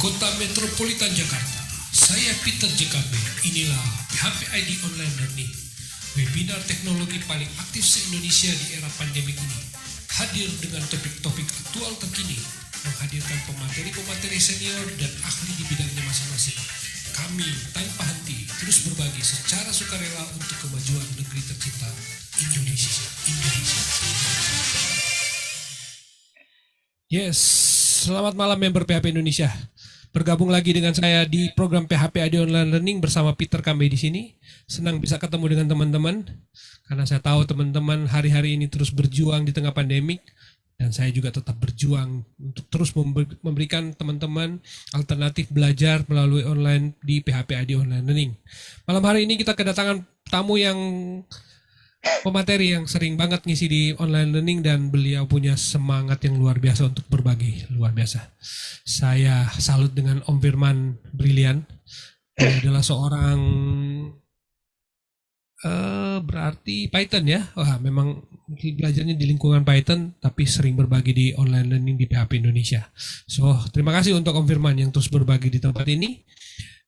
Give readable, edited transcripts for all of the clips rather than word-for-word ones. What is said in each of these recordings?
Kota Metropolitan Jakarta. Saya Peter JKP. Inilah PHP ID Online Learning, webinar teknologi paling aktif se-Indonesia di era pandemi ini. Hadir dengan topik-topik aktual terkini, menghadirkan pemateri-pemateri senior dan ahli di bidangnya masing-masing. Kami tanpa henti terus berbagi secara sukarela untuk kemajuan negeri tercinta Indonesia. Yes, selamat malam member PHP Indonesia. Bergabung lagi dengan saya di program PHP ID Online Learning bersama Peter Kambe di sini. Senang bisa ketemu dengan teman-teman karena saya tahu teman-teman hari-hari ini terus berjuang di tengah pandemik dan saya juga tetap berjuang untuk terus memberikan teman-teman alternatif belajar melalui online di PHP ID Online Learning. Malam hari ini kita kedatangan tamu yang pemateri yang sering banget ngisi di online learning dan beliau punya semangat yang luar biasa untuk berbagi, luar biasa. Saya salut dengan Om Firman Brilian. Dia adalah seorang berarti Python ya. Wah, memang belajarnya di lingkungan Python tapi sering berbagi di online learning di PHP Indonesia. So, terima kasih untuk Om Firman yang terus berbagi di tempat ini.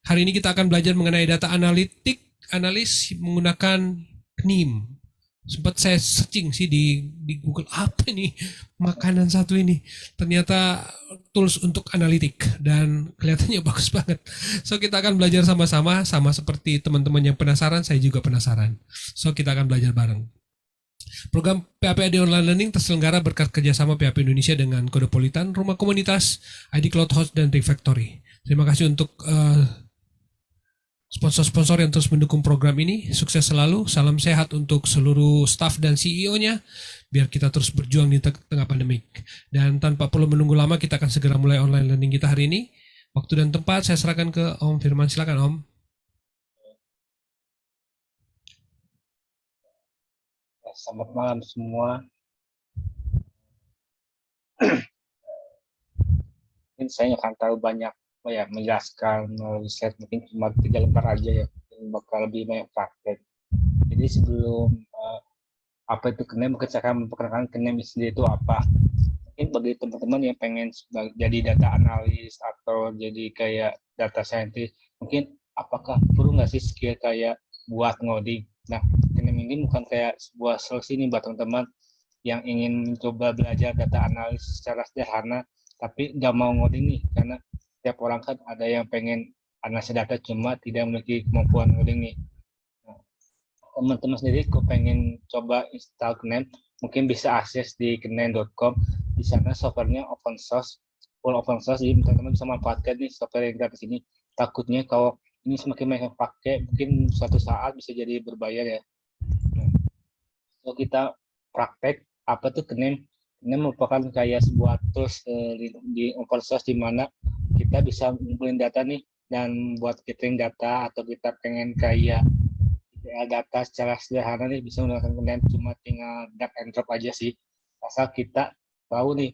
Hari ini kita akan belajar mengenai data analis menggunakan KNIM. Sempat saya searching sih di Google, apa nih makanan satu ini, ternyata tools untuk analitik dan kelihatannya bagus banget. So kita akan belajar sama-sama, sama seperti teman-teman yang penasaran, saya juga penasaran. So kita akan belajar bareng. Program PHP ID Online Learning terselenggara berkat kerjasama PHP Indonesia dengan Kodepolitan, Rumah Komunitas, ID Cloud Host, dan Refactory. Terima kasih untuk sponsor-sponsor yang terus mendukung program ini. Sukses selalu, salam sehat untuk seluruh staff dan CEO-nya, biar kita terus berjuang di tengah pandemik. Dan tanpa perlu menunggu lama, kita akan segera mulai online learning kita hari ini. Waktu dan tempat saya serahkan ke Om Firman. Silakan Om. Selamat malam semua. Mungkin saya akan tahu banyak menjelaskan slide, mungkin cuma 3 lembar aja ya, bakal lebih banyak praktek. Jadi sebelum apa itu KNIM, mungkin saya akan memperkenalkan KNIM sendiri itu apa. Mungkin bagi teman-teman yang pengen jadi data analis atau jadi kayak data scientist, mungkin apakah perlu nggak sih skill kayak buat ngoding. Nah, KNIM ini bukan kayak sebuah solusi nih buat teman-teman yang ingin mencoba belajar data analis secara sederhana tapi nggak mau ngoding nih, karena setiap orang kan ada yang pengen analisis data cuma tidak memiliki kemampuan ngoding nih. Nah, teman-teman sendiri kok pengen coba install KNIM, mungkin bisa akses di knim.com. Di sana softwarenya open source, full open source, jadi teman-teman bisa manfaatkan nih software yang gratis ini. Takutnya kalau ini semakin banyak yang pakai, mungkin suatu saat bisa jadi berbayar ya. Nah, so kita praktek apa tuh KNIM. KNIM merupakan kayak sebuah tools di open source di mana kita bisa ngumpulin data nih, dan buat gathering data atau kita pengen kayak data secara sederhana nih bisa menggunakan KNIM, cuma tinggal drag and drop aja sih. Asal kita tahu nih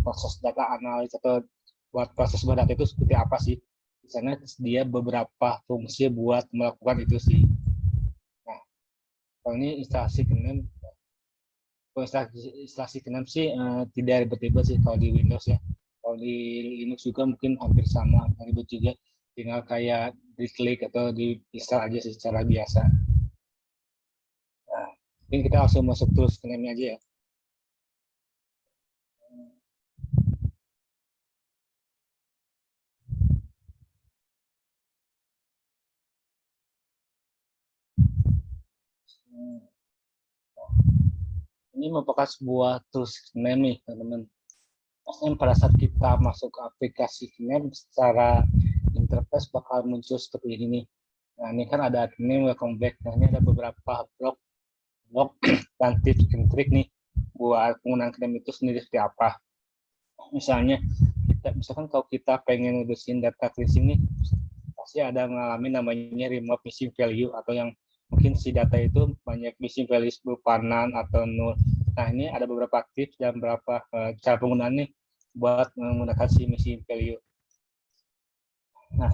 proses data analis atau buat proses data itu seperti apa sih. Di sana dia beberapa fungsi buat melakukan itu sih. Nah, kalau ini instalasi KNIM, instalasi KNIM sih tidak ribet-ribet sih kalau di Windows ya. Kalau di Linux juga mungkin hampir sama, ribet juga. Tinggal kayak diklik atau diinstal aja secara biasa. Nah, mungkin kita langsung masuk tools KNIM-nya aja ya. Ini merupakan sebuah tools KNIM nih, teman-teman. Pada saat kita masuk ke aplikasi KNIM, secara interface bakal muncul seperti ini nih. Nah, ini kan ada KNIM welcome back. Nah, ini ada beberapa blok dan tips and trik nih buat penggunaan KNIM itu sendiri seperti apa. Misalnya, misalkan kalau kita pengen ngurusin data cleansing nih, pasti ada mengalami namanya remove missing value, atau yang mungkin si data itu banyak missing value berupa none atau null. Nah, ini ada beberapa tips dan beberapa cara penggunaan nih buat menggunakan si missing value. Nah,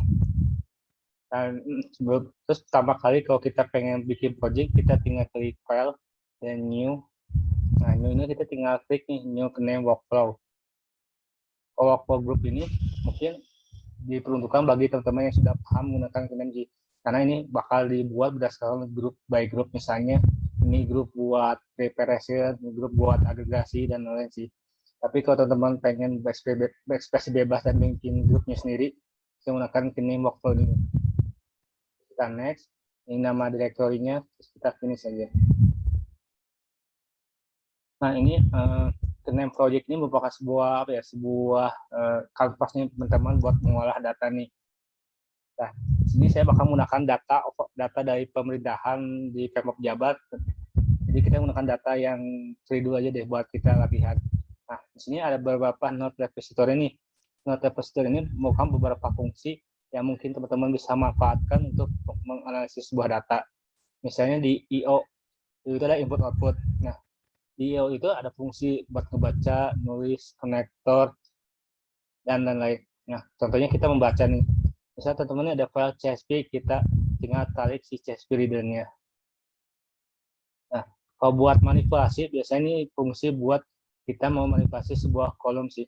terus pertama kali kalau kita pengen bikin project, kita tinggal klik file dan new. Nah, new ini kita tinggal klik nih new KNIM workflow. Workflow group ini mungkin diperuntukkan bagi teman-teman yang sudah paham menggunakan KNMG. Karena ini bakal dibuat berdasarkan grup by grup, misalnya ini grup buat preparation, grup buat agregasi dan lain-lain sih. Tapi kalau teman-teman pengen berekspresi bebas dan bikin grupnya sendiri, saya menggunakan KNIM workflow ini. Kita next, ini nama direktorinya, terus kita finish saja. Nah ini KNIM project ini merupakan sebuah kanvasnya teman-teman buat mengolah data nih. Nah, sini saya bakal menggunakan data dari pemerintahan di Pemprov Jabar. Jadi kita menggunakan data yang free dulu aja deh buat kita latihan. Nah, di sini ada beberapa node repository nih. Node repository ini merupakan beberapa fungsi yang mungkin teman-teman bisa manfaatkan untuk menganalisis sebuah data. Misalnya di I/O, itu ada input output. Nah, di I/O itu ada fungsi buat ngebaca, nulis, konektor, dan lain-lain. Nah, contohnya kita membaca nih. Misalnya teman-teman ada file CSV, kita tinggal tarik si CSV reader-nya. Nah, kalau buat manipulasi, biasanya ini fungsi buat kita mau manipulasi sebuah kolom sih.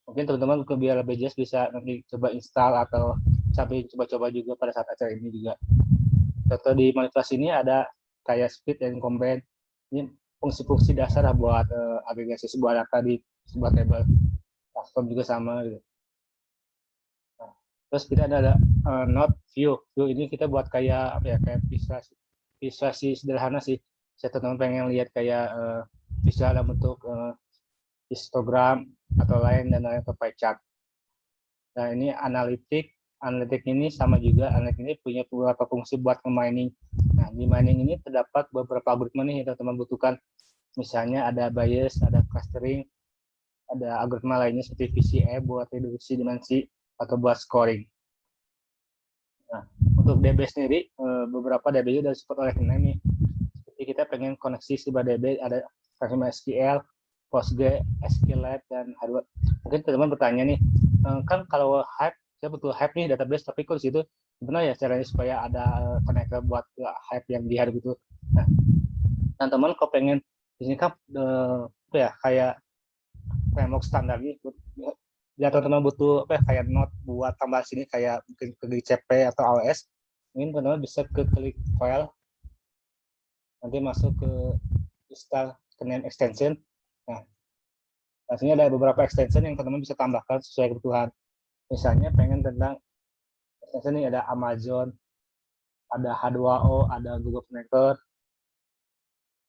Mungkin teman-teman biar lebih jelas bisa nanti coba install atau sampai coba-coba juga pada saat acara ini juga. Contoh di manipulasi ini ada kayak split dan combine. Ini fungsi-fungsi dasar buat agregasi sebuah data di sebuah table. Custom juga sama gitu. Nah, terus kita ada node view. View ini kita buat kayak kayak visualisasi sederhana sih. Saya teman-teman pengen lihat kayak visual dalam bentuk histogram atau lain dan lain atau pie chart. Nah ini analitik ini sama juga. Analitik ini punya beberapa fungsi buat mining. Nah di mining ini terdapat beberapa algoritma nih yang teman-teman butuhkan. Misalnya ada bias, ada clustering, ada algoritma lainnya seperti VCA buat reduksi dimensi atau buat scoring. Nah untuk DB sendiri beberapa DB sudah support oleh KNIM nih. Seperti kita pengen koneksi sebuah DB ada SQL, Postgre, SQLite, dan Hadoop. Mungkin teman-teman bertanya nih, kan kalau Hive, saya butuh Hive nih database, tapi kok di situ sebenarnya ya caranya supaya ada connector buat Hive yang di Hadoop itu. Nah, teman-teman kalau pengen di sini kan kayak framework standar gitu. Ya teman-teman butuh kayak node buat tambah sini kayak mungkin ke GCP atau AWS, mungkin teman-teman bisa ke klik file, nanti masuk ke install KNIM extension. Nah, sini ada beberapa extension yang teman-teman bisa tambahkan sesuai kebutuhan. Misalnya pengen tentang extension ini ada Amazon, ada H2O, ada Google Connector,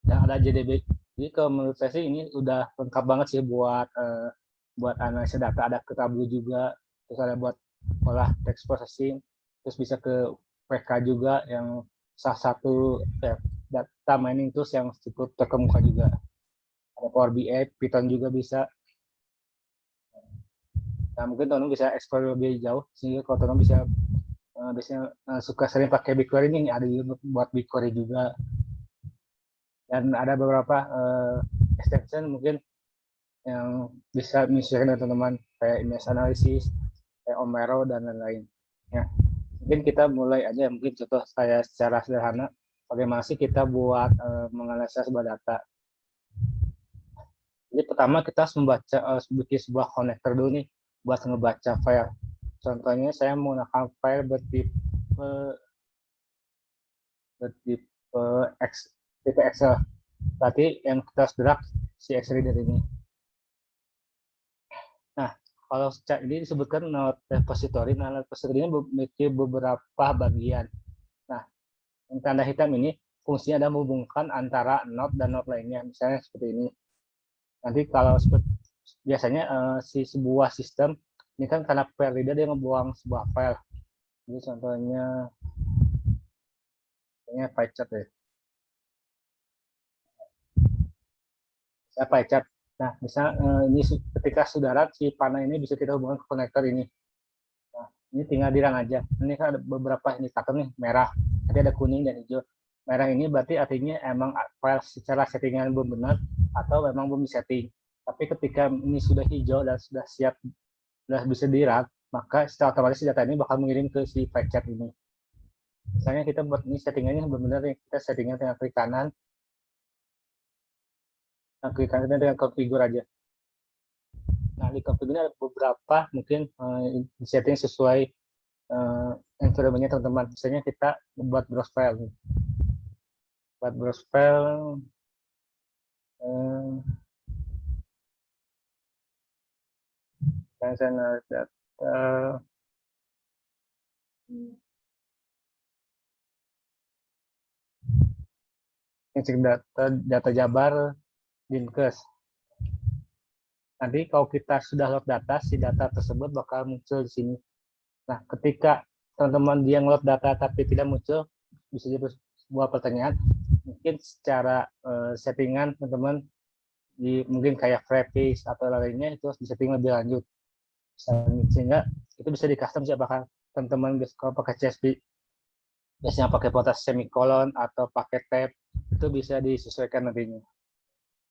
dan ada JDB. Jadi kalau menurut saya sih ini udah lengkap banget sih buat analisa data. Ada ke Tableau juga, terus ada buat olah text processing, terus bisa ke PK juga yang salah satu data mining tools yang cukup terkemuka juga. Ada Power BI, Python juga bisa. Nah, mungkin teman-teman bisa explore lebih jauh, sehingga kalau teman-teman bisa biasanya suka sering pakai BigQuery ini, ada juga buat BigQuery juga. Dan ada beberapa extension mungkin yang bisa menyesuaikan dengan teman-teman, kayak image analysis, kayak Omero, dan lain-lain. Ya, mungkin kita mulai aja, mungkin contoh saya secara sederhana, bagaimana sih kita buat menganalisa sebuah data. Jadi pertama kita harus membaca bikin sebuah connector dulu nih buat ngebaca file. Contohnya saya menggunakan file bertipe Excel. Berarti yang kita harus drag si Excel reader ini. Nah, kalau ini disebutkan node repository. Nah, repository ini memiliki beberapa bagian. Nah, yang tanda hitam ini fungsinya adalah menghubungkan antara node dan node lainnya. Misalnya seperti ini. Nanti kalau biasanya si sebuah sistem ini kan karena file reader dia ngebuang sebuah file. Jadi contohnya pie chart ya. Pie chart. Nah, misalnya ini ketika sudah run, si panah ini bisa kita hubungkan ke konektor ini. Nah, ini tinggal dirang aja. Ini kan ada beberapa indikator nih, merah. Nanti ada kuning dan hijau. Merah ini berarti artinya emang file secara settingan belum benar atau memang belum disetting. Tapi ketika ini sudah hijau dan sudah siap, sudah bisa dirang, maka secara otomatis data ini bakal mengirim ke si pie chart ini. Misalnya kita buat ini settingannya benar-benar kita settingnya dengan klik kanan, klik kanan dengan configure aja. Nah, di config ini ada beberapa mungkin setting sesuai environment-nya teman-teman. Misalnya kita buat browse file. Buat browse file, saya data, ngecek data Jabar, Dinkes. Nanti kalau kita sudah load data, si data tersebut bakal muncul di sini. Nah, ketika teman-teman dia ngeload data tapi tidak muncul, bisa jadi sebuah pertanyaan. Mungkin secara settingan teman-teman mungkin kayak freepiece atau lainnya itu harus disetting lebih lanjut. Sehingga itu bisa di custom sih, apakah teman-teman kalau pakai CSV biasanya pakai kotak semikolon atau pakai tab, itu bisa disesuaikan nantinya.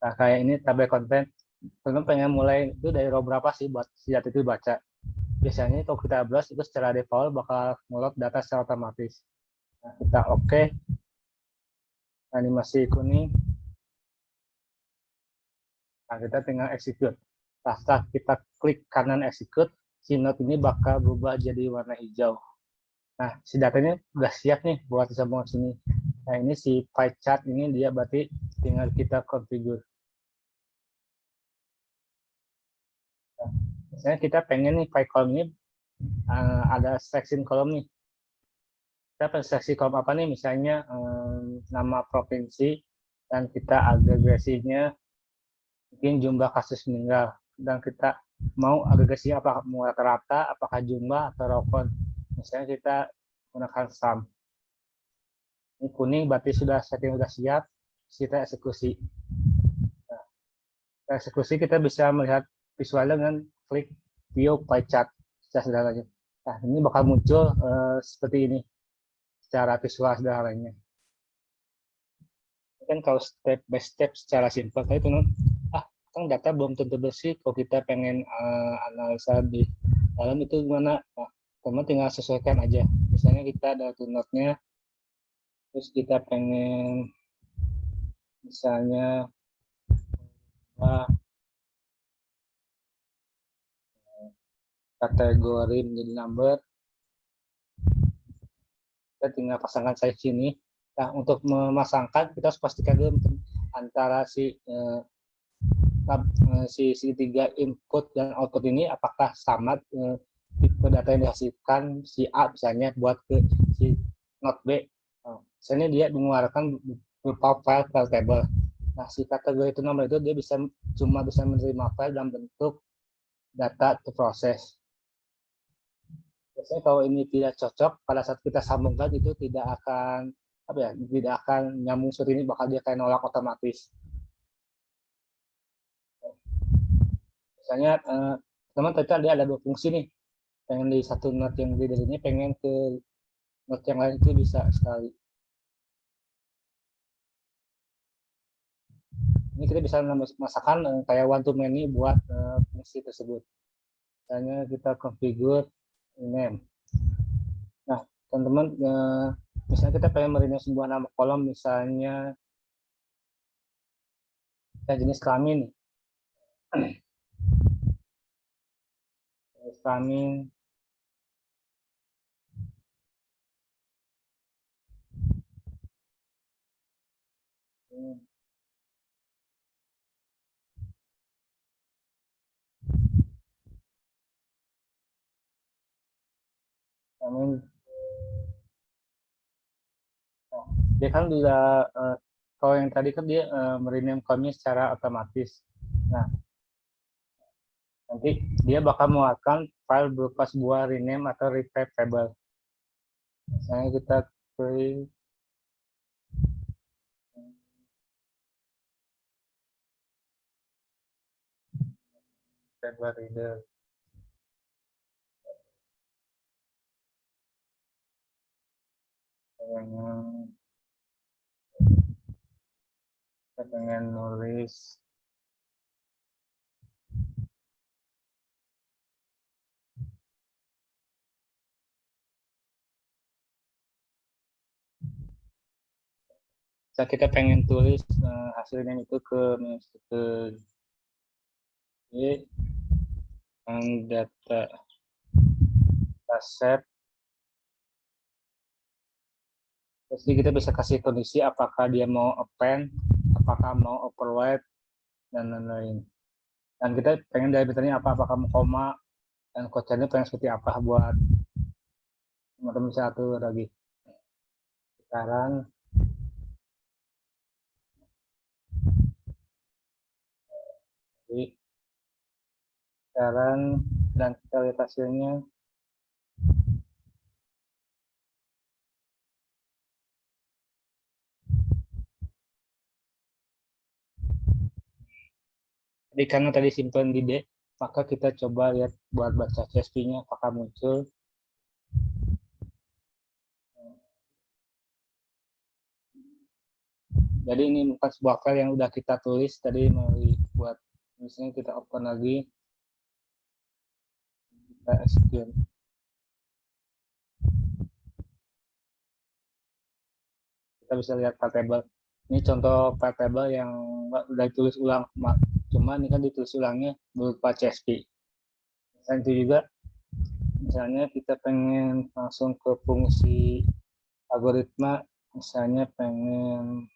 Nah, kayak ini tabel konten, teman-teman pengen mulai itu dari row berapa sih buat si data itu baca. Biasanya kalau kita browse itu secara default bakal ngeload data secara otomatis. Nah, kita oke, animasi kuning, nah kita tinggal execute. Nah, setelah kita klik kanan execute, si node ini bakal berubah jadi warna hijau. Nah, si datanya udah siap nih buat disambung ke sini. Nah, ini si pie chart ini dia berarti tinggal kita configure. Nah, misalnya kita pengen nih pie column ini ada section kolom nih. Kita pengen seksi kolom apa nih? Misalnya nama provinsi dan kita agregasinya mungkin jumlah kasus meninggal, dan kita mau agregasinya apakah mau rata-rata, apakah jumlah atau rokon. Misalnya kita menggunakan sum. Ini kuning berarti sudah setting sudah siap, kita eksekusi. Nah, eksekusi kita bisa melihat visual dengan klik view pie chart secara sederhananya. Nah, ini bakal muncul seperti ini secara visual sederhananya. Kan kalau step by step secara simpel tadi teman, kan data belum tentu bersih, kalau kita pengen analisa di dalam itu gimana. Nah, teman tinggal sesuaikan aja, misalnya kita ada node-nya, terus kita pengen misalnya kategori menjadi number, kita tinggal pasangkan size sini. Nah, untuk memasangkan kita harus pastikan dulu antara si tiga input dan output ini apakah sama tipe data yang dihasilkan si A misalnya buat ke si node B. Misalnya dia mengeluarkan berupa file table. Nah, si kategori itu nomor itu dia cuma bisa menerima file dalam bentuk data to proses. Biasanya kalau ini tidak cocok, pada saat kita sambungkan itu tidak akan tidak akan nyambung seperti ini, bakal dia kayak nolak otomatis. Misalnya teman tadi ada dua fungsi nih, pengen di satu node yang di ini pengen ke node yang lain itu bisa sekali. Ini kita bisa masakan kayak one to many buat fungsi tersebut. Misalnya kita configure name. Nah, teman-teman, misalnya kita pengen merename sebuah nama kolom, misalnya jenis kelamin. Jenis kelamin. Dia kan bisa kalau yang tadi kan dia merename kolomnya secara otomatis. Nah, nanti dia bakal mengeluarkan file berupa sebuah rename atau retype table. Misalnya kita klik table reader. Kita pengen nulis kita pengen tulis hasilnya itu ke G. yang data set. Jadi kita bisa kasih kondisi apakah dia mau append, apakah mau override, dan lain-lain. Dan kita pengen dari metodenya apa, apakah mau koma, dan codenya pengen seperti apa buat teman-teman bisa atur lagi. Sekarang dan kita lihat hasilnya. Jadi karena tadi simpan di D, maka kita coba lihat buat baca CSV-nya apakah muncul. Jadi ini bukan sebuah file yang udah kita tulis tadi, melalui buat misalnya kita open lagi, kita execute. Kita bisa lihat file table. Ini contoh file table yang udah ditulis ulang, cuma ini kan ditulis ulangnya berupa CSV. Dan itu juga misalnya kita pengen langsung ke fungsi algoritma, misalnya pengen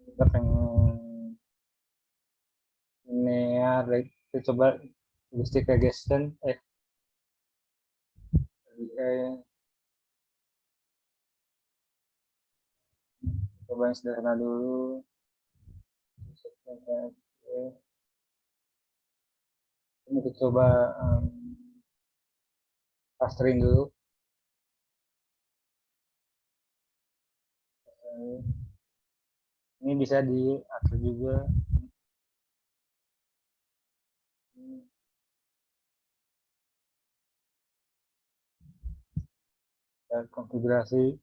kita pengen linear, kita coba heuristic regression, coba yang sederhana dulu. Ini kita coba clustering dulu. Ini bisa diatur juga. Dan konfigurasi.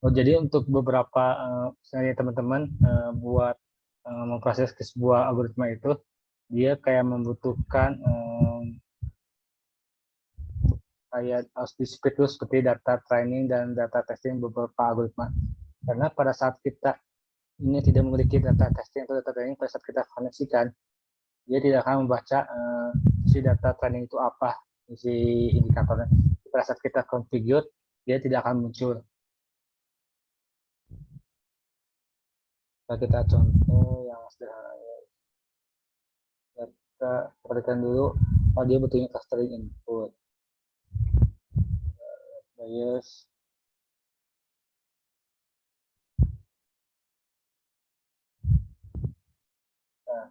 Oh, jadi untuk beberapa misalnya teman-teman buat memproses ke sebuah algoritma itu, dia kayak membutuhkan kayak harus di-split dulu seperti data training dan data testing beberapa algoritma. Karena pada saat kita ini tidak memiliki data testing atau data training, pada saat kita koneksikan, dia tidak akan membaca si data training itu apa, isi indikatornya. Pada saat kita configure, dia tidak akan muncul. Nah, kita contoh yang sederhana. Kita perhatikan dulu, oh dia butuhnya clustering input. Bias. Nah,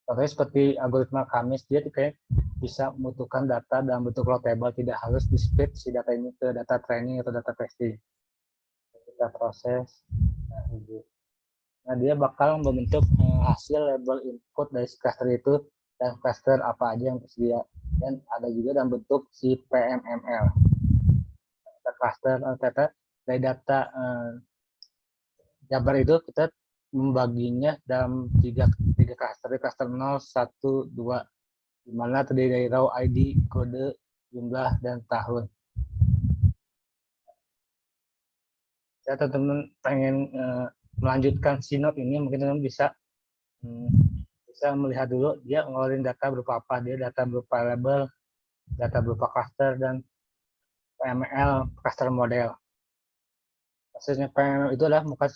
contohnya seperti algoritma Kamis, dia kayak bisa membutuhkan data dalam bentuk raw table, tidak harus di-split si data ini ke data training atau data testing. Kita proses. Nah, dia bakal membentuk hasil label input dari cluster itu dan cluster apa aja yang tersedia. Dan ada juga dalam bentuk si PMML. Cluster data dari data Jabar itu kita membaginya dalam tiga cluster 0, 1, 2, di mana terdiri dari raw ID, kode, jumlah, dan tahun. Saya teman-teman pengen melanjutkan si node ini, mungkin teman-teman bisa melihat dulu dia ngeluarin data berupa apa. Dia data berupa label, data berupa cluster, dan PML cluster model. Prosesnya PML itu adalah bukan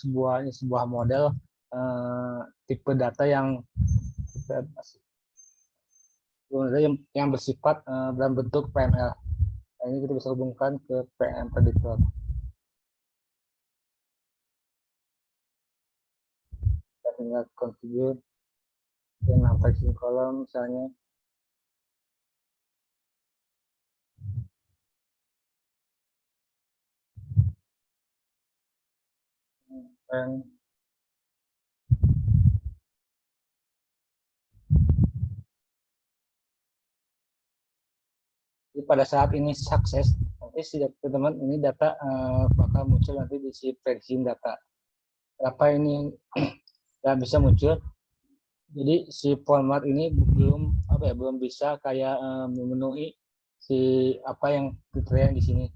sebuah model tipe data yang bersifat dalam bentuk PML. Nah, ini kita bisa hubungkan ke PM predictor. Kita tinggal configure dengan fetching column misalnya. Dan jadi pada saat ini sukses, nanti si teman-teman ini data bakal muncul nanti di si prediction data. Apa ini nggak bisa muncul? Jadi si format ini belum bisa kayak memenuhi si apa yang kriteria yang di sini.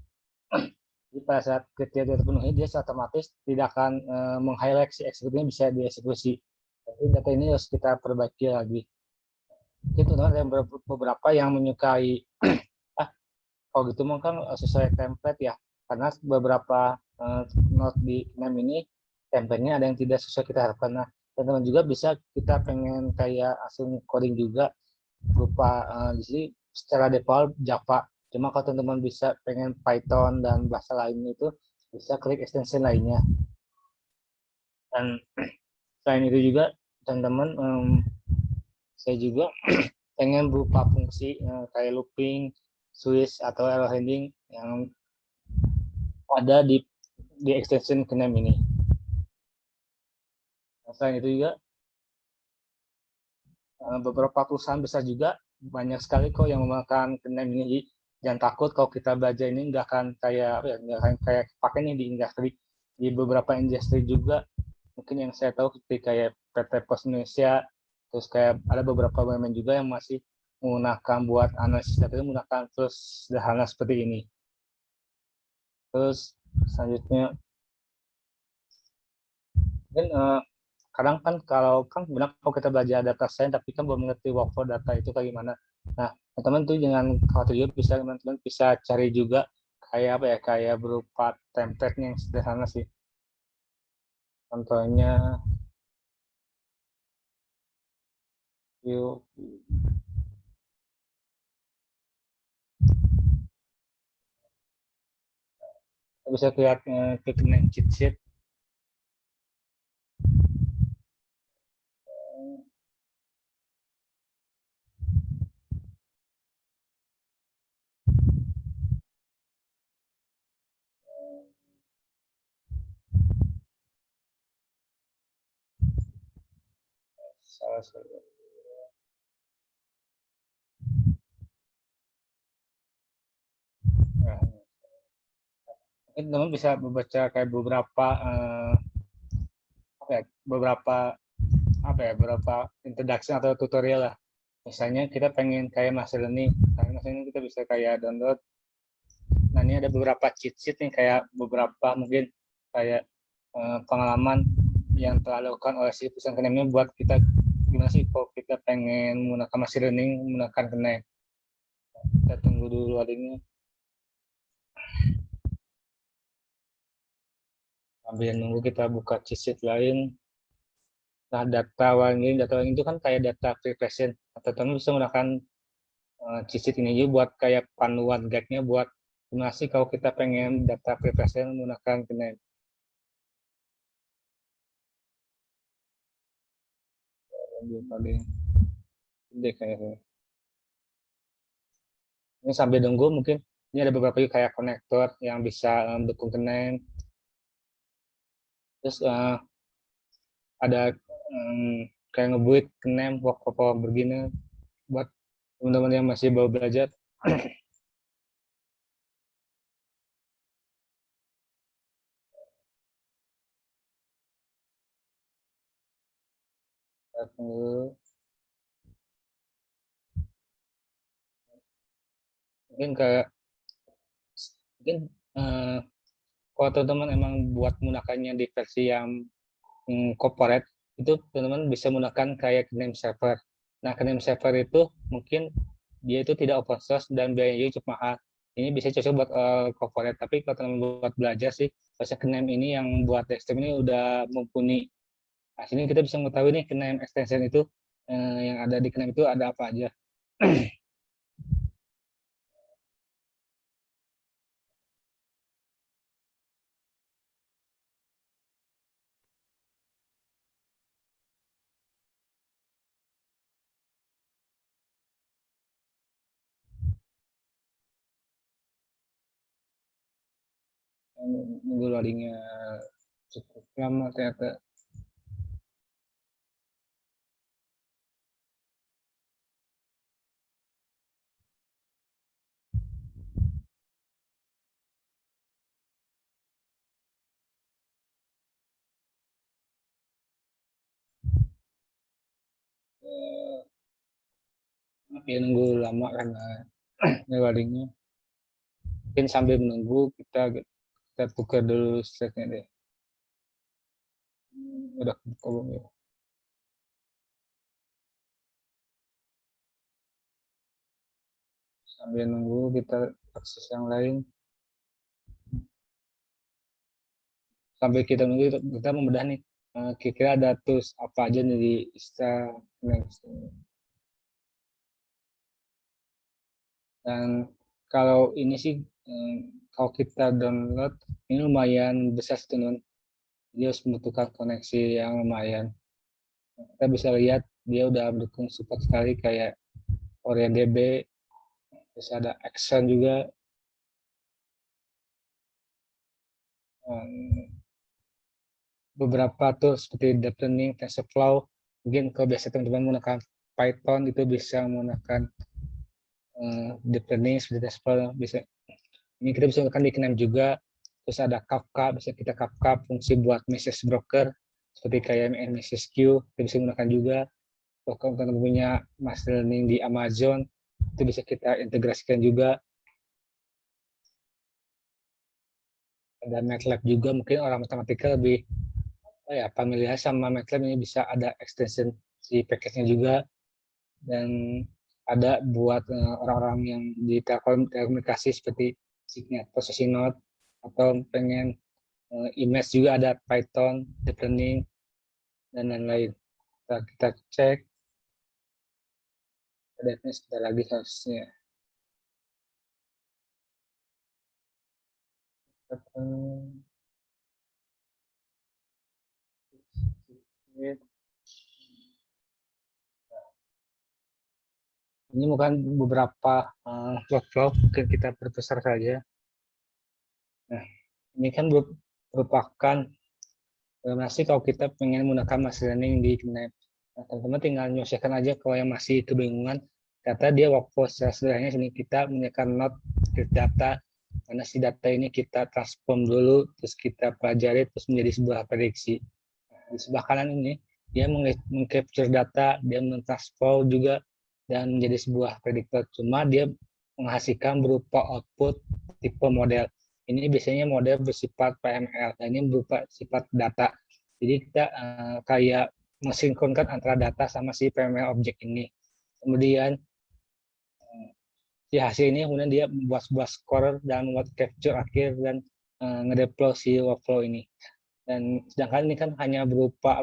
Jadi pada saat kriteria terpenuhi, dia otomatis tidak akan meng-highlight si eksekutifnya bisa dieksekusi. Jadi data ini harus kita perbaiki lagi. Itu teman ada beberapa yang menyukai ah kalau gitu mungkin sesuai template ya, karena beberapa note di NEM ini template-nya ada yang tidak sesuai kita harapkan. Nah, teman-teman juga bisa kita pengen kayak asing coding juga berupa di sini secara default Java. Cuma kalau teman-teman bisa pengen Python dan bahasa lain itu bisa klik extension lainnya. Dan selain itu juga teman-teman saya juga pengen berupa fungsi kayak looping, switch atau error handling yang ada di extension KNEM ini. Nah, selain itu juga beberapa perusahaan besar juga banyak sekali kok yang memakan KNEM ini. Jangan takut kalau kita belajar ini nggak akan kayak nggak akan kayak pakai nih di industri. Di beberapa industri juga mungkin yang saya tahu seperti kayak PT Pos Indonesia, terus kayak ada beberapa BUMN juga yang masih menggunakan buat analisis data menggunakan tools sederhana seperti ini. Terus selanjutnya mungkin kadang kan kalau kan benar kalau kita belajar data science tapi kan belum mengerti workflow data itu kayak gimana. Nah, teman-teman tuh jangan khawatir juga, bisa teman-teman bisa cari juga kayak apa ya, kayak berupa template yang sederhana sih. Contohnya yuk bisa lihat ke cheat sheet. Salah satu. Nah, mungkin teman bisa membaca kayak beberapa apa ya, beberapa introduction atau tutorial lah. Misalnya kita pengen kayak machine learning, nah machine learning kita bisa kayak download. Nah ini ada beberapa cheat sheet nih, kayak beberapa mungkin kayak pengalaman yang telah dilakukan oleh si perusahaan kenemnya buat kita gimana sih kalau kita pengen menggunakan machine learning menggunakan kenem. Kita tunggu dulu adanya sambil nunggu kita buka cheat sheet lain. Nah, data warning itu kan kayak data preparation. Atau teman bisa menggunakan cheat sheet ini juga buat kayak panduan guide-nya buat gimana sih kalau kita pengen data preparation menggunakan kenem. Paling gede kayaknya. Ini sambil nunggu mungkin ini ada beberapa kayak konektor yang bisa mendukung kenem. Terus ada kayak ngebuat kenem workflow begini buat teman-teman yang masih baru belajar. Mungkin kayak mungkin uh, kalau teman-teman emang buat menggunakannya di versi yang corporate, itu teman-teman bisa menggunakan kayak name server. Nah, name server itu mungkin dia itu tidak open source dan biayanya cukup mahal. Ini bisa cocok buat corporate, tapi kalau teman buat belajar sih, bahasa name ini yang buat desktop ini udah mumpuni. Nah, sini kita bisa mengetahui nih name extension itu yang ada di name itu ada apa aja. Nunggu loadingnya cukup lama ternyata. Tapi nunggu lama karena Loadingnya. Mungkin sambil menunggu kita tukar dulu slide-nya deh. Udah buka belum ya? Sambil nunggu kita akses yang lain. Sampai kita nunggu kita membedah nih. Kira-kira ada tools apa aja nih di Insta Next. Dan kalau ini sih kalau kita download ini lumayan besar teman. Dia harus membutuhkan koneksi yang lumayan. Kita bisa lihat dia udah mendukung support sekali kayak OrientDB, terus ada Action juga. Beberapa tools seperti Deep Learning, TensorFlow. Mungkin kalau biasa teman-teman menggunakan Python itu bisa menggunakan Deep Learning seperti TensorFlow. Bisa. Ini kita bisa menggunakan di Kinem juga. Terus ada Kafka, bisa kita Kafka fungsi buat message broker seperti kayak message queue, kita bisa menggunakan juga. Kalau teman-teman punya machine learning di Amazon, itu bisa kita integrasikan juga. Ada MATLAB juga, mungkin orang matematika lebih familiar sama MATLAB, ini bisa ada extension si package-nya juga. Dan ada buat orang-orang yang di telekomunikasi seperti Signet, Processing Node, atau pengen image juga ada Python, Deep Learning, dan lain-lain. Kita cek. Ada sebentar lagi harusnya. Ini bukan beberapa workflow, mungkin kita perbesar saja. Nah, ini kan merupakan masih kalau kita pengen menggunakan machine learning di Kinem. Nah, teman-teman tinggal menyesuaikan aja kalau yang masih kebingungan. Kata dia workflow secara sederhana ini kita menyediakan node data, karena si data ini kita transform dulu, terus kita pelajari, terus menjadi sebuah prediksi. Nah, di sebelah kanan ini dia mengcapture data, dia mentransform juga dan menjadi sebuah prediktor. Cuma dia menghasilkan berupa output tipe model. Ini biasanya model bersifat PML, dan ini berupa sifat data. Jadi kita kayak mensinkronkan antara data sama si PML objek ini. Kemudian si hasil ini kemudian dia membuat sebuah scorer dan membuat capture akhir dan ngedeploy si workflow ini. Dan sedangkan ini kan hanya berupa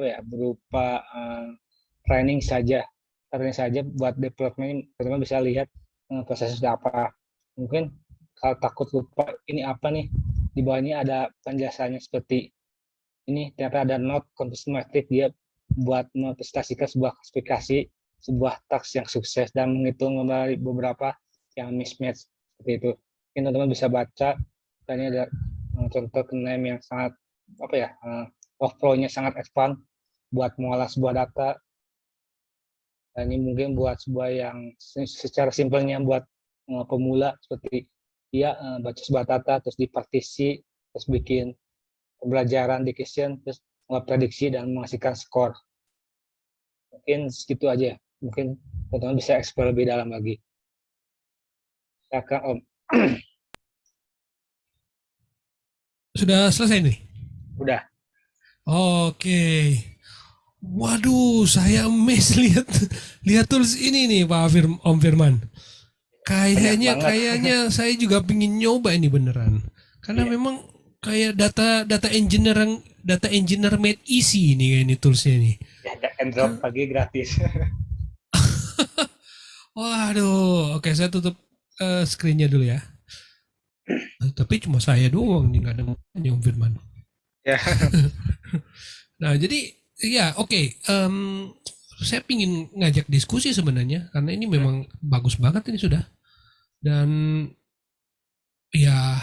training saja. Training saja buat development, teman-teman bisa lihat prosesnya sudah apa. Mungkin kalau takut lupa ini apa nih, di bawahnya ada penjelasannya seperti ini. Ternyata ada node composition matrix, dia buat mempresentasikan sebuah klasifikasi sebuah task yang sukses dan menghitung beberapa yang mismatch seperti itu. Mungkin teman-teman bisa baca. Dan ini ada contoh Kinem yang sangat workflow-nya sangat advance buat mengolah sebuah data. Dan ini mungkin buat sebuah yang secara simpelnya buat pemula seperti dia baca sebuah data, terus dipartisi, terus bikin pembelajaran decision, terus prediksi dan menghasilkan skor. Mungkin segitu aja. Mungkin teman-teman bisa eksplor lebih dalam lagi. Silakan Om. Sudah selesai nih? Udah. Oke. Waduh, saya amazed lihat tools ini nih Pak Om Firman. Kayaknya saya juga pingin nyoba ini beneran. Karena memang kayak data engineer made easy ini toolsnya nih. Ya, ada Android lagi gratis. Waduh, oke saya tutup screen-nya dulu ya. Tapi cuma saya doang nih, nggak ada Om Firman. Ya. Nah jadi ya oke. Saya pingin ngajak diskusi sebenarnya karena ini memang bagus banget ini sudah. Dan ya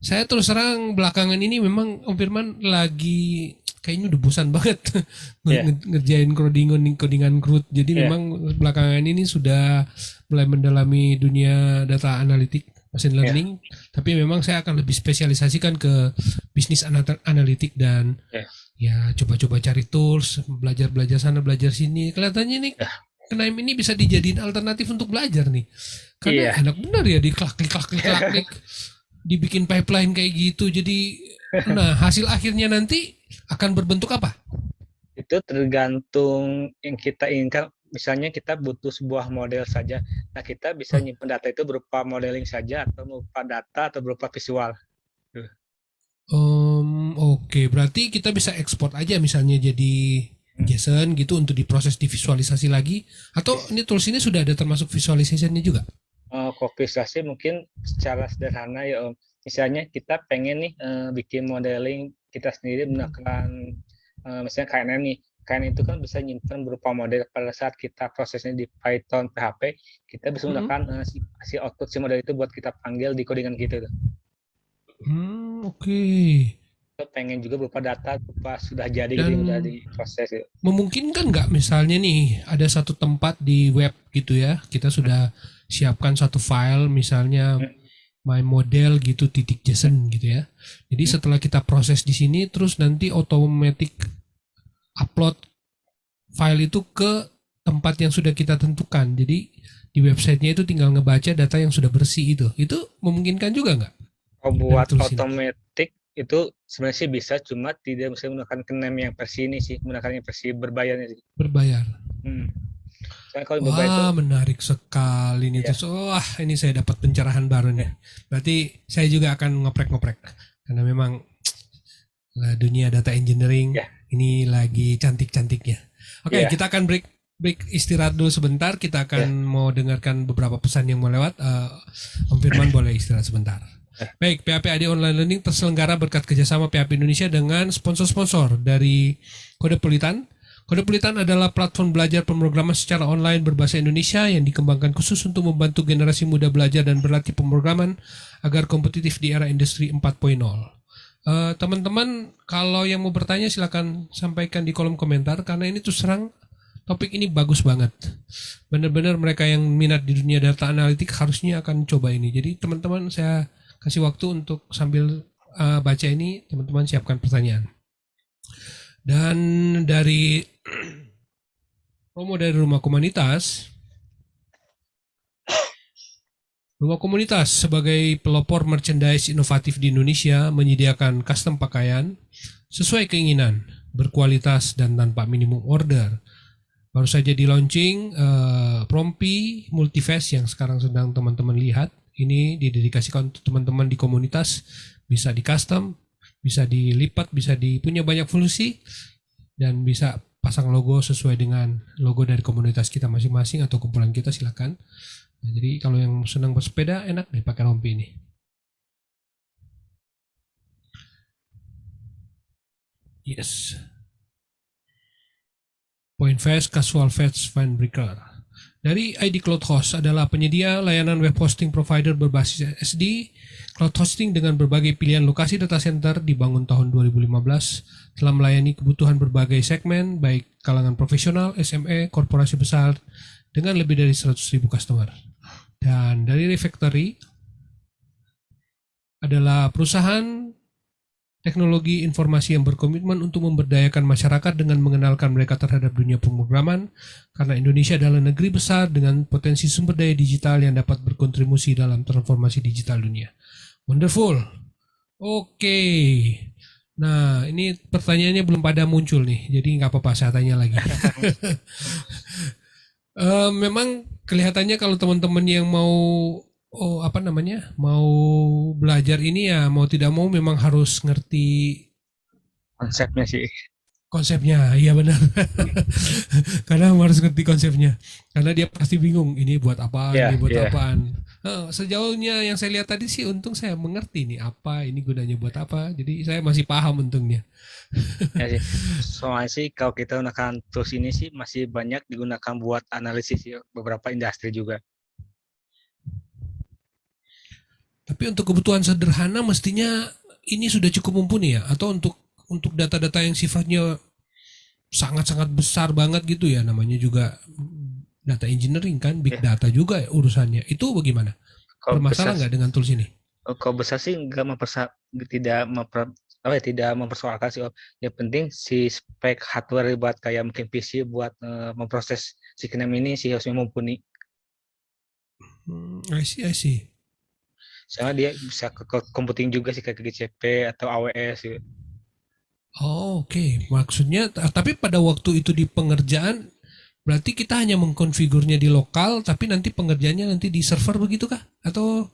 saya terus terang belakangan ini memang Om Firman lagi kayaknya udah bosan banget ngerjain codingan CRUD. Jadi memang belakangan ini sudah mulai mendalami dunia data analitik, machine learning. Tapi memang saya akan lebih spesialisasikan ke bisnis analitik dan ya coba-coba cari tools, belajar sana, belajar sini. Kelihatannya ini KNIME ini bisa dijadiin alternatif untuk belajar nih. Karena Iya, enak benar ya klik, dibikin pipeline kayak gitu. Jadi, nah hasil akhirnya nanti akan berbentuk apa? itu tergantung yang kita inginkan. Misalnya kita butuh sebuah model saja. Nah, kita bisa Oh, nyimpan data itu berupa modeling saja atau berupa data atau berupa visual. Oke, berarti kita bisa ekspor aja misalnya jadi JSON gitu untuk diproses divisualisasi lagi. Atau ini tools ini sudah ada termasuk visualisasinya juga? Kopisasi mungkin secara sederhana ya Om. Misalnya kita pengen nih bikin modeling kita sendiri menggunakan misalnya KNN nih. KNN itu kan bisa nyimpan berupa model pada saat kita prosesnya di Python, PHP, kita bisa Mm-mm. menggunakan si output si model itu buat kita panggil di codingan gitu. Oke. Kita pengen juga berupa data, berupa sudah jadi gitu yang udah Dan diproses gitu. memungkinkan nggak misalnya nih ada satu tempat di web gitu ya, kita sudah siapkan satu file misalnya Hmm, my model gitu titik JSON gitu ya. Jadi hmm. setelah kita proses di sini terus nanti otomatis upload file itu ke tempat yang sudah kita tentukan. Jadi di websitenya itu tinggal ngebaca data yang sudah bersih itu. Itu memungkinkan juga nggak Kalau dari buat tools ini? otomatik itu sebenarnya sih bisa, cuma tidak bisa menggunakan KNEM yang versi ini sih, menggunakan yang versi berbayarnya sih. Berbayar. Hmm. Soalnya kalau berbayar itu Wah, menarik sekali nih ya, terus. Wah, ini saya dapat pencerahan baru nih. ya, Berarti saya juga akan ngoprek-ngoprek karena memang dunia data engineering ya, ini lagi cantik-cantiknya. Oke, ya, kita akan break istirahat dulu sebentar. Kita akan ya, mau dengarkan beberapa pesan yang mau lewat. Om Firman boleh istirahat sebentar. ya. Baik, PHP AD Online Learning terselenggara berkat kerjasama PHP Indonesia dengan sponsor-sponsor dari Kode Pelitan. Kode Pelitan adalah platform belajar pemrograman secara online berbahasa Indonesia yang dikembangkan khusus untuk membantu generasi muda belajar dan berlatih pemrograman agar kompetitif di era industri 4.0. Teman-teman, kalau yang mau bertanya silakan sampaikan di kolom komentar karena ini terus terang topik ini bagus banget. Benar-benar mereka yang minat di dunia data analitik harusnya akan coba ini. Jadi teman-teman saya kasih waktu untuk sambil baca ini teman-teman siapkan pertanyaan. Dan dari promo dari Rumah Komunitas, Rumah Komunitas sebagai pelopor merchandise inovatif di Indonesia menyediakan custom pakaian sesuai keinginan, berkualitas dan tanpa minimum order. Baru saja di launching Prompi Multivest yang sekarang sedang teman-teman lihat. Ini didedikasikan untuk teman-teman di komunitas, bisa di custom, bisa dilipat, bisa punya banyak fungsi dan bisa pasang logo sesuai dengan logo dari komunitas kita masing-masing atau kumpulan kita silakan. Nah, jadi kalau yang senang bersepeda enak nih pakai rompi ini. Yes. Point Fast Casual Fast Windbreaker. Dari ID Cloud Host adalah penyedia layanan web hosting provider berbasis SD, cloud hosting dengan berbagai pilihan lokasi data center dibangun tahun 2015, telah melayani kebutuhan berbagai segmen, baik kalangan profesional, SME, korporasi besar, dengan lebih dari 100.000 customer. Dan dari Refactory adalah perusahaan teknologi informasi yang berkomitmen untuk memberdayakan masyarakat dengan mengenalkan mereka terhadap dunia pemrograman, karena Indonesia adalah negeri besar dengan potensi sumber daya digital yang dapat berkontribusi dalam transformasi digital dunia. Wonderful. Oke. Nah, ini pertanyaannya belum pada muncul nih, jadi nggak apa-apa saya tanya lagi. Memang kelihatannya kalau teman-teman yang mau mau belajar ini ya mau tidak mau memang harus ngerti Konsepnya sih. konsepnya. Iya benar. Karena harus ngerti konsepnya. Karena dia pasti bingung ini buat apaan, Ya, ini buat ya, apaan. Sejauhnya yang saya lihat tadi sih untung saya mengerti nih apa ini gunanya buat apa. Jadi saya masih paham untungnya. ya sih. Soalnya sih kalau kita gunakan tools ini sih masih banyak digunakan buat analisis ya, beberapa industri juga. Tapi untuk kebutuhan sederhana mestinya ini sudah cukup mumpuni ya atau untuk data-data yang sifatnya sangat-sangat besar banget gitu ya namanya juga data engineering kan big Ya, data juga ya urusannya. Itu bagaimana? kalau besar Bermasalah nggak dengan tools ini? kalau besar sih nggak tidak tidak mempersoalkan sih Om. Yang penting si spek hardware buat kayak mungkin PC buat memproses si KNEM ini sih harusnya mumpuni. I see, I see. Soalnya dia bisa ke computing juga sih kayak ke GCP atau AWS gitu. Oh, oke. Maksudnya, tapi pada waktu itu di pengerjaan, berarti kita hanya mengkonfigurnya di lokal, tapi nanti pengerjaannya nanti di server begitu kah? Atau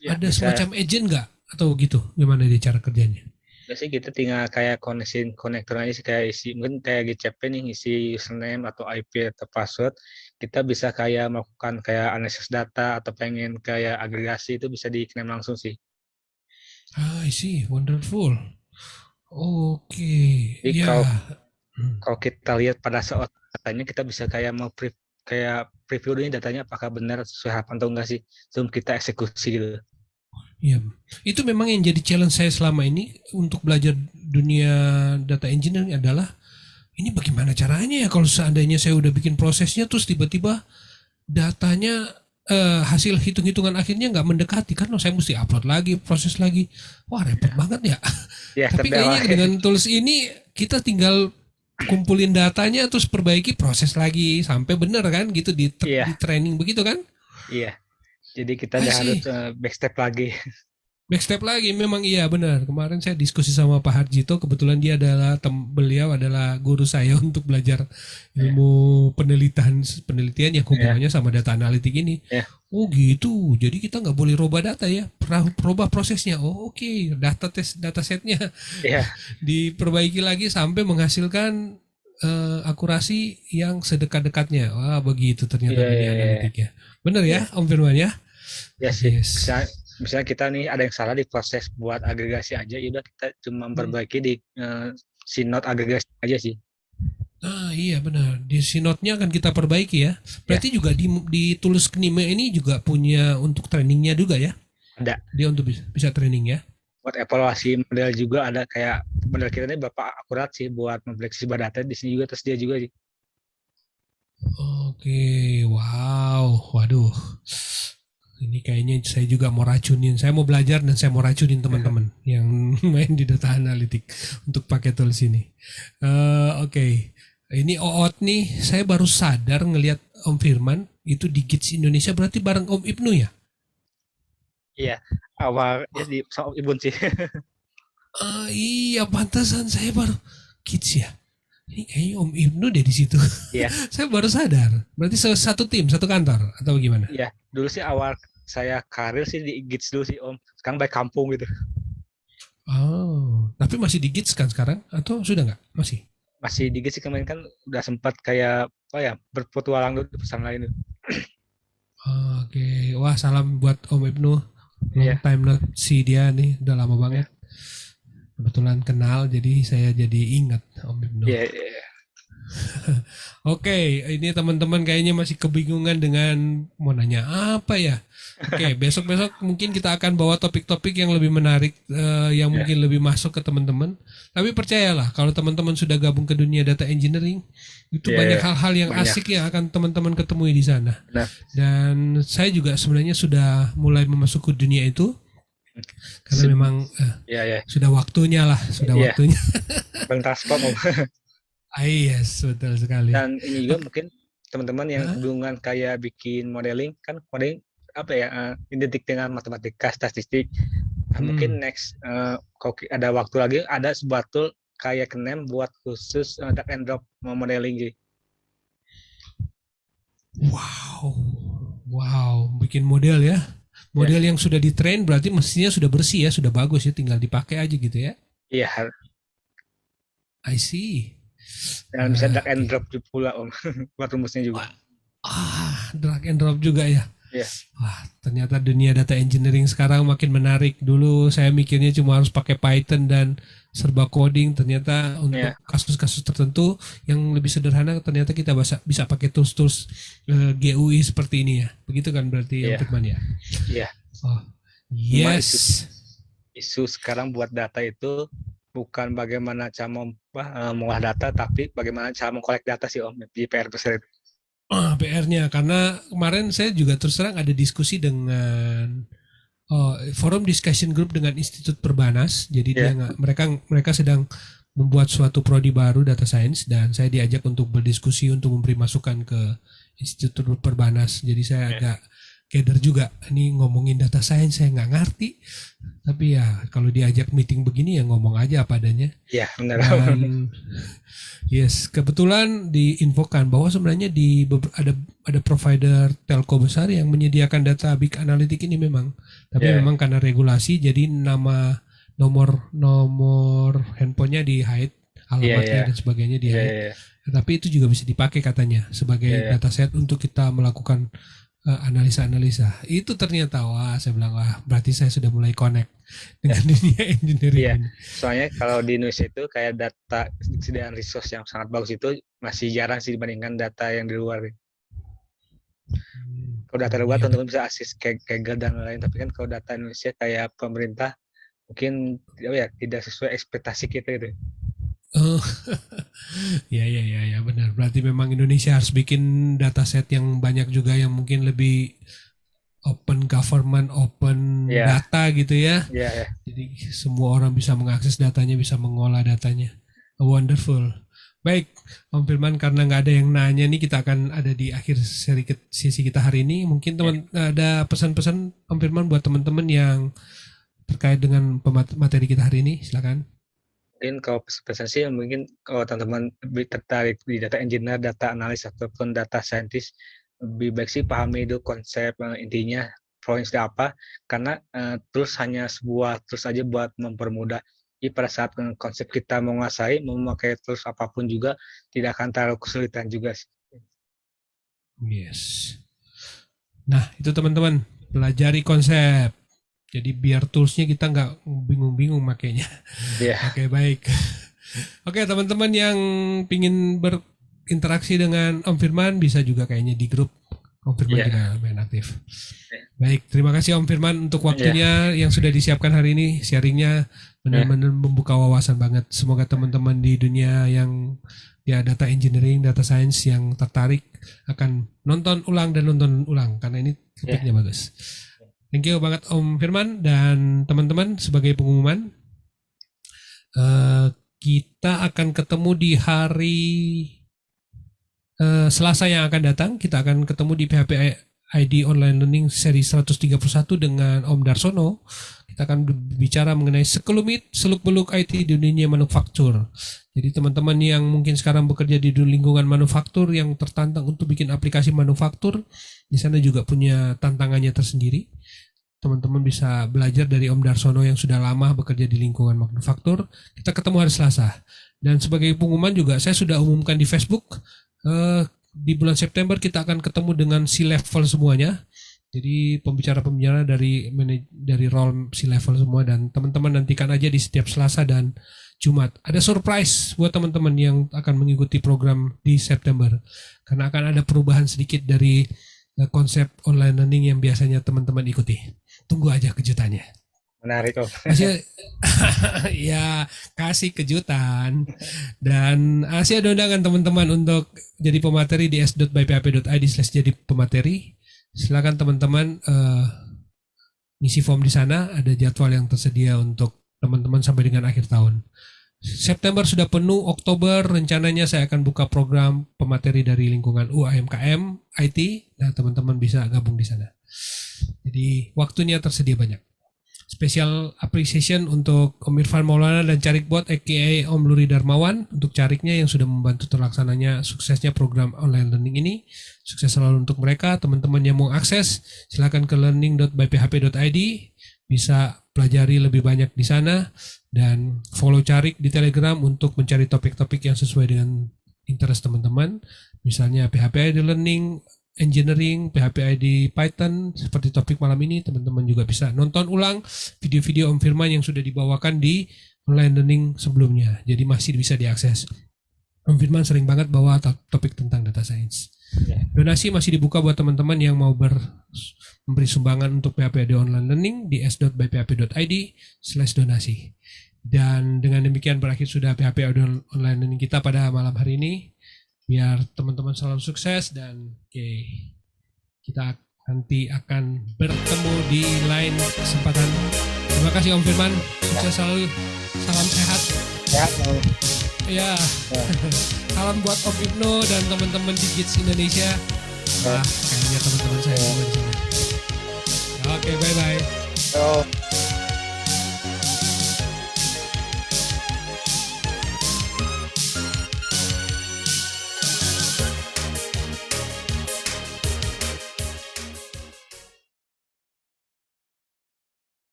Ya ada bisa. semacam agent nggak? Atau gitu? Gimana dia cara kerjanya? Biasanya kita tinggal kayak koneksi konektor aja sih kayak isi mungkin kayak GCP nih isi username atau IP atau password. Kita bisa kayak melakukan kayak analisis data atau pengen kayak agregasi itu bisa di-claim langsung sih. Ah, I see. Wonderful. Oke. Jadi Ya. kalau Hmm. kalau kita lihat pada saat datanya kita bisa kayak mau kayak preview dulu nih datanya apakah benar sesuai harapan atau enggak sih sebelum kita eksekusi gitu. Ya, itu memang yang jadi challenge saya selama ini untuk belajar dunia data engineering adalah ini bagaimana caranya ya kalau seandainya saya udah bikin prosesnya terus tiba-tiba datanya hasil hitung-hitungan akhirnya nggak mendekati kan saya mesti upload lagi proses lagi wah repot banget ya Ya tapi terdakwa. kayaknya dengan tools ini kita tinggal kumpulin datanya terus perbaiki proses lagi sampai benar kan gitu di Iya, training begitu kan. iya. Jadi kita I nggak harus see. backstep lagi. Next step lagi, memang iya benar. Kemarin saya diskusi sama Pak Harjito, kebetulan dia adalah beliau adalah guru saya untuk belajar Ya, ilmu penelitian yang ya, hubungannya sama data analitik ini. ya, Oh gitu, jadi kita nggak boleh robah data ya, robah prosesnya. Oh oke, data setnya ya, diperbaiki lagi sampai menghasilkan akurasi yang sedekat-dekatnya. Wah begitu ternyata iya, iya, dunia iya. analitik ya. Benar ya, Iya. Om Firman ya. Ya sih, Yes. misalnya kita nih ada yang salah di proses buat agregasi aja, ya udah kita cuma Hmm. memperbaiki di si node agregasi aja sih. Ah iya benar. Di sinotnya akan kita perbaiki ya. Ya, Berarti juga di tools Knime ini juga punya untuk trainingnya juga ya. ada. Dia untuk bisa training ya. Buat evaluasi model juga ada kayak model kita ini berapa akurat sih buat memperbaiki sebuah data di sini juga terus dia juga sih. Oke, wow, waduh. Ini kayaknya saya juga mau racunin. Saya mau belajar dan saya mau racunin teman-teman yang main di data analitik untuk pakai tools ini. Oke, ini OOT nih. Saya baru sadar ngelihat Om Firman itu di Gids Indonesia berarti bareng Om Ibnu ya. Iya, awal ya di soal Ibun sih. Ah, iya, pantasan saya baru kids ya. Ini kayaknya Om Ibnu deh di situ. Iya, Saya baru sadar. Berarti satu tim, satu kantor atau gimana? iya. Dulu sih awal saya karir sih di Gids dulu sih Om. Sekarang balik kampung gitu. Oh, tapi masih di Gids kan sekarang atau sudah nggak? Masih. Masih di Gids sih kemarin kan udah sempat kayak apa ya berpetualang dulu di perusahaan lain. Oke, wah salam buat Om Ibnu. Long Iya, time not see dia nih, udah lama iya, banget. Kebetulan kenal, jadi saya jadi ingat Om Ibnu. iya, iya. Oke, ini teman-teman kayaknya masih kebingungan dengan mau nanya apa ya. Oke, besok-besok mungkin kita akan bawa topik-topik yang lebih menarik, yang Iya, mungkin lebih masuk ke teman-teman. Tapi percayalah, kalau teman-teman sudah gabung ke dunia data engineering, itu iya, banyak iya. hal-hal yang Banyak. asik yang akan teman-teman ketemui di sana. Nah, Dan saya juga sebenarnya sudah mulai memasuki dunia itu, karena memang iya, iya, sudah waktunya lah, sudah iya. waktunya. Bang transport Om. Ah, yes, betul sekali. Dan ini juga Oke. mungkin teman-teman yang Hah? kebingungan kayak bikin modeling kan modeling apa ya identik dengan matematika statistik. Nah, Hmm. mungkin next kalau ada waktu lagi ada sebuah tool kayak Knem buat khusus drag and drop modeling gitu. Wow, wow, bikin model ya. Ya, Model yang sudah ditrain berarti mestinya sudah bersih ya, sudah bagus ya, tinggal dipakai aja gitu ya. iya. I see. Dan bisa drag and Oke. drop pula Om buat rumusnya juga. Wah, drag and drop juga ya. Iya, Wah, ternyata dunia data engineering sekarang makin menarik. Dulu saya mikirnya cuma harus pakai Python dan serba coding. Ternyata iya, untuk kasus-kasus tertentu yang lebih sederhana, ternyata kita bisa pakai tools-tools GUI seperti ini ya. Begitu kan berarti Om iya, Firman ya. iya. Oh, Cuma yes. isu sekarang buat data itu bukan bagaimana cara mengolah data, tapi bagaimana cara mengkolek data sih Om di PR besar itu. PR-nya karena kemarin saya juga terus terang ada diskusi dengan forum discussion group dengan Institut Perbanas. Jadi Ya. mereka sedang membuat suatu prodi baru data science dan saya diajak untuk berdiskusi untuk memberi masukan ke Institut Perbanas. Jadi saya agak keder juga. Ini ngomongin data science saya nggak ngerti. Tapi ya kalau diajak meeting begini ya ngomong aja apa adanya. Ya, benar. Dan yes, kebetulan diinfokan bahwa sebenarnya ada provider telco besar yang menyediakan data big analytic ini memang. Tapi Ya. memang karena regulasi jadi nomor handphonenya di hide, alamatnya Ya. dan sebagainya di hide. Ya. Tapi itu juga bisa dipakai katanya sebagai Ya. dataset untuk kita melakukan analisa-analisa. Itu ternyata saya bilang berarti saya sudah mulai connect dengan dunia engineering. Iya. ini. Soalnya kalau di Indonesia itu kayak data kesediaan resource yang sangat bagus itu masih jarang sih dibandingkan data yang di luar. Kalau data luar Iya, teman-teman bisa akses Kaggle dan lain-lain, tapi kan kalau data Indonesia kayak pemerintah mungkin tidak sesuai ekspektasi kita gitu. Oh, ya, benar. Berarti memang Indonesia harus bikin dataset yang banyak juga yang mungkin lebih open government, open Ya. data gitu ya. Ya. Jadi semua orang bisa mengakses datanya, bisa mengolah datanya. Wonderful. Baik, Om Firman, karena nggak ada yang nanya nih, kita akan ada di akhir sesi kita hari ini. Mungkin ada pesan-pesan Om Firman buat teman-teman yang terkait dengan materi kita hari ini. Silakan. Mungkin kalau pesan sih mungkin kalau teman-teman lebih tertarik di data engineer, data analis ataupun data scientist, lebih baik sih pahami itu konsep intinya drawing itu apa, karena terus hanya terus aja buat mempermudah. Jadi pada saat konsep kita menguasai, memakai terus apapun juga tidak akan terlalu kesulitan juga sih. Yes. Nah, itu teman-teman, pelajari konsep. Jadi biar toolsnya kita nggak bingung-bingung makainya. Yeah. Oke, baik. Oke, teman-teman yang pingin berinteraksi dengan Om Firman bisa juga kayaknya di grup. Om Firman juga main aktif. Baik, terima kasih Om Firman untuk waktunya yang sudah disiapkan hari ini. Sharingnya benar-benar membuka wawasan banget. Semoga teman-teman di dunia yang data engineering, data science yang tertarik akan nonton ulang karena ini topiknya bagus. Thank you banget Om Firman dan teman-teman. Sebagai pengumuman, kita akan ketemu di hari Selasa yang akan datang. Kita akan ketemu di PHP ID Online Learning seri 131 dengan Om Darsono. Kita akan berbicara mengenai sekelumit seluk-beluk IT di dunia manufaktur. Jadi teman-teman yang mungkin sekarang bekerja di lingkungan manufaktur yang tertantang untuk bikin aplikasi manufaktur, di sana juga punya tantangannya tersendiri. Teman-teman bisa belajar dari Om Darsono yang sudah lama bekerja di lingkungan manufaktur. Kita ketemu hari Selasa. Dan sebagai pengumuman juga saya sudah umumkan di Facebook, di bulan September kita akan ketemu dengan C-level semuanya. Jadi pembicara-pembicara dari role C-level semua, dan teman-teman nantikan aja di setiap Selasa dan Jumat. Ada surprise buat teman-teman yang akan mengikuti program di September. Karena akan ada perubahan sedikit dari konsep online learning yang biasanya teman-teman ikuti. Tunggu aja kejutannya. Menarik Om. Ya, kasih kejutan. Dan masih ada undangan teman-teman untuk jadi pemateri di s.byphp.id/jadi pemateri. Silakan teman-teman ngisi form di sana. Ada jadwal yang tersedia untuk teman-teman sampai dengan akhir tahun. September sudah penuh, Oktober rencananya saya akan buka program pemateri dari lingkungan UAMKM IT. Nah, teman-teman bisa gabung di sana. Jadi waktunya tersedia banyak. Special appreciation untuk Om Irfan Maulana dan Carikbot aka Om Luri Darmawan untuk cariknya yang sudah membantu terlaksananya suksesnya program online learning ini. Sukses selalu untuk mereka. Teman-teman yang mau akses silakan ke learning.byphp.id, bisa pelajari lebih banyak di sana dan follow Carik di Telegram untuk mencari topik-topik yang sesuai dengan interest teman-teman. Misalnya PHP ID Learning, Engineering, PHP ID Python, seperti topik malam ini. Teman-teman juga bisa nonton ulang video-video Om Firman yang sudah dibawakan di online learning sebelumnya, jadi masih bisa diakses. Om Firman sering banget bawa topik tentang data science. Donasi masih dibuka buat teman-teman yang mau memberi sumbangan untuk PHP ID online learning di s.byphp.id/donasi. Dan dengan demikian berakhir sudah PHP ID online learning kita pada malam hari ini. Biar teman-teman selalu sukses dan kita nanti akan bertemu di lain kesempatan. Terima kasih Om Firman, sukses selalu, salam sehat. Sehat. Ya, salam buat Om Ibnu dan teman-teman di Gids Indonesia. Kayaknya teman-teman saya semua di sini.